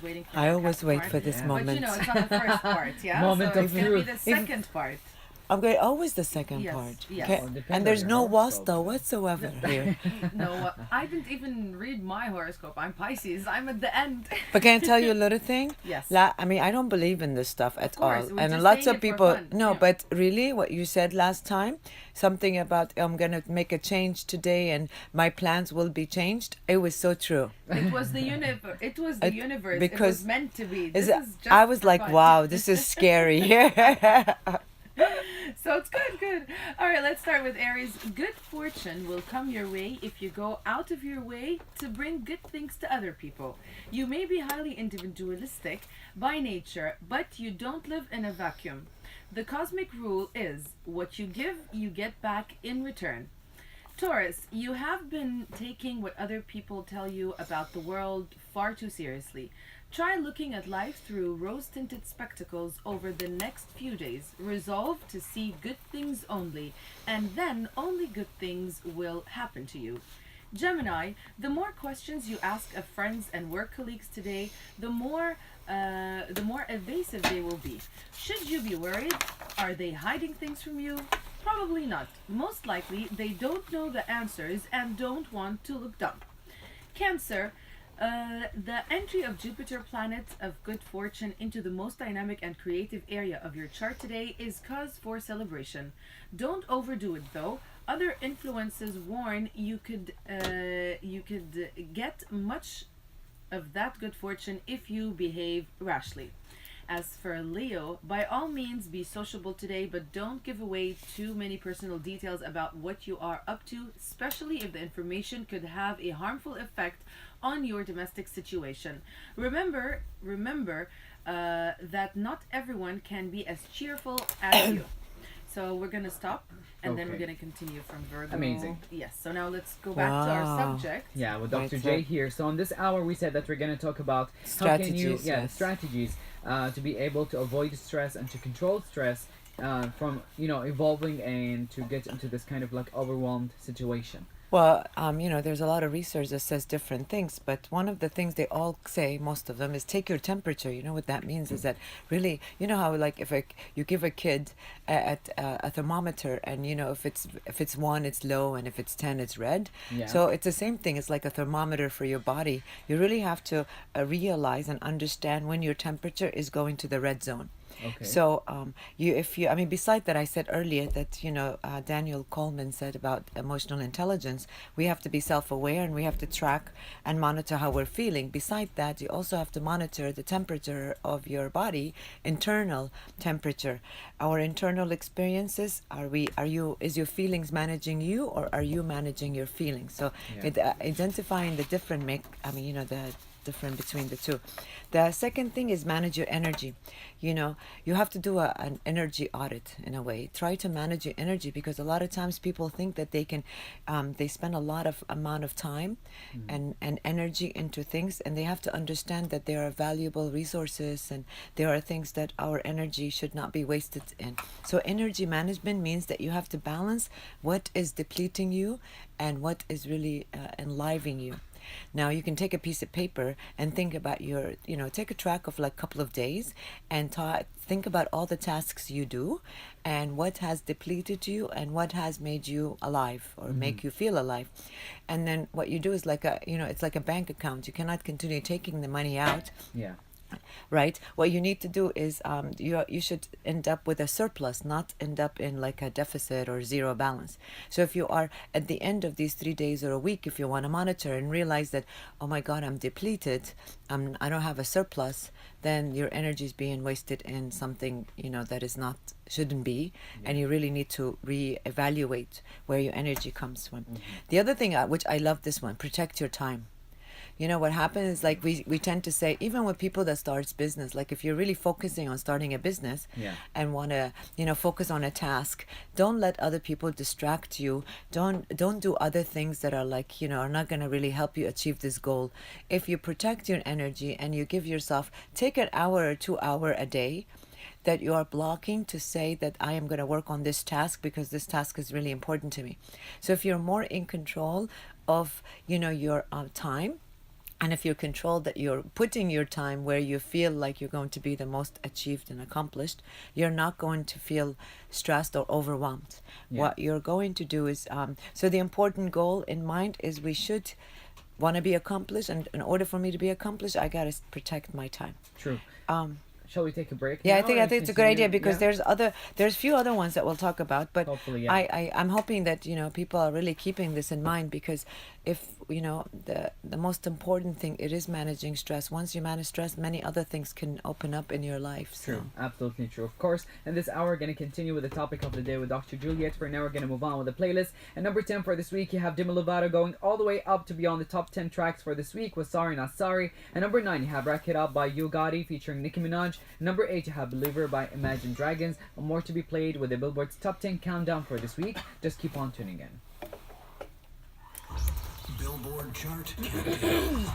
waiting for I the always cut wait part. for this Yeah. But you moment. know, it's on the first part, yeah? Moment So of it's going to be truth. the second part. I'm going always the second Yes, part. yes. Okay? Well, depends And on there's your no horoscope. wasta whatsoever here. No, I didn't even read my horoscope. I'm Pisces. I'm at the end. But can I tell you a little thing? Yes. I mean, I don't believe in this stuff at course, all. we're And just lots saying of it for people, fun, no, yeah. but really what you said last time, something about I'm going to make a change today and my plans will be changed. It was so true. It was the universe. It was the universe. It was because meant to be. Is This it, is just I was for like, fun. wow, this is scary. So it's good, good. All right, let's start with Aries. Good fortune will come your way if you go out of your way to bring good things to other people. You may be highly individualistic by nature, but you don't live in a vacuum. The cosmic rule is what you give, you get back in return. Taurus, you have been taking what other people tell you about the world far too seriously. Try looking at life through rose tinted spectacles over the next few days. Resolve to see good things only, and then only good things will happen to you. Gemini, the more questions you ask of friends and work colleagues today, the more evasive they will be. Should you be worried? Are they hiding things from you? Probably not. Most likely, they don't know the answers and don't want to look dumb. Cancer, the entry of Jupiter, planet of good fortune, into the most dynamic and creative area of your chart today is cause for celebration. Don't overdo it though. Other influences warn you could get much of that good fortune if you behave rashly. As for Leo, by all means be sociable today, but don't give away too many personal details about what you are up to, especially if the information could have a harmful effect on your domestic situation. Remember that not everyone can be as cheerful as you. So we're gonna stop, and then we're Okay. gonna continue from Virgo. Amazing. Yes. So now let's go back to our Wow. subject. Yeah, with Right, Dr. so- J here. So in this hour, we said that we're gonna talk about how can you, Strategies, yeah, yes. strategies to be able to avoid stress and to control stress from evolving and to get into this kind of like overwhelmed situation. Well, there's a lot of research that says different things, but one of the things they all say, most of them, is take your temperature. You know what that means is that really, you know how like you give a kid a thermometer, and if it's 1, it's low, and if it's 10, it's red. Yeah. So it's the same thing. It's like a thermometer for your body. You really have to realize and understand when your temperature is going to the red zone. Okay. So beside that, I said earlier that Daniel Coleman said about emotional intelligence, we have to be self-aware and we have to track and monitor how we're feeling. Beside that, you also have to monitor the temperature of your body, internal temperature, our internal experiences. Is your feelings managing you, or are you managing your feelings? So identifying the different the different between the two. The second thing is manage your energy. You have to do an energy audit in a way. Try to manage your energy, because a lot of times people think that they spend a lot of amount of time and energy into things, and they have to understand that there are valuable resources and there are things that our energy should not be wasted in. So energy management means that you have to balance what is depleting you and what is really enlivening you. Now you can take a piece of paper and think about take a track of like a couple of days and think about all the tasks you do and what has depleted you and what has made you alive or make you feel alive. And then what you do is it's like a bank account. You cannot continue taking the money out. Yeah. Right. What you need to do is you should end up with a surplus, not end up in like a deficit or zero balance. So if you are at the end of these 3 days or a week, if you want to monitor and realize that, oh my God, I'm depleted, I don't have a surplus, then your energy is being wasted in something that is not shouldn't be, and you really need to reevaluate where your energy comes from. The other thing, which I love this one, protect your time. What happens is like we tend to say, even with people that starts business, like if you're really focusing on starting a business and want to focus on a task, don't let other people distract you. Don't do other things that are like are not going to really help you achieve this goal. If you protect your energy and you give yourself, take an hour or 2 hour a day that you are blocking to say that I am going to work on this task because this task is really important to me. So if you're more in control of your time, And if you're controlled, that you're putting your time where you feel like you're going to be the most achieved and accomplished, you're not going to feel stressed or overwhelmed. Yeah. What you're going to do is, so the important goal in mind is we should want to be accomplished, and in order for me to be accomplished, I gotta protect my time. True. Um, Shall we take a break? yeah, now I and think it's a good idea continue? because Yeah. there's few other ones that we'll talk about, but Hopefully, yeah. I'm hoping that people are really keeping this in mind, because if the most important thing, it is managing stress. Once you manage stress, many other things can open up in your life. So. True, absolutely true. Of course, in this hour, we're going to continue with the topic of the day with Dr. Juliet. For now, we're going to move on with the playlist. And number 10 for this week, you have Demi Lovato going all the way up to beyond the top 10 tracks for this week with Sorry Not Sorry. And number 9, you have Rack It Up by Yo Gotti featuring Nicki Minaj. And number 8, you have Believer by Imagine Dragons. And more to be played with the Billboard's top 10 countdown for this week. Just keep on tuning in. Billboard chart countdown.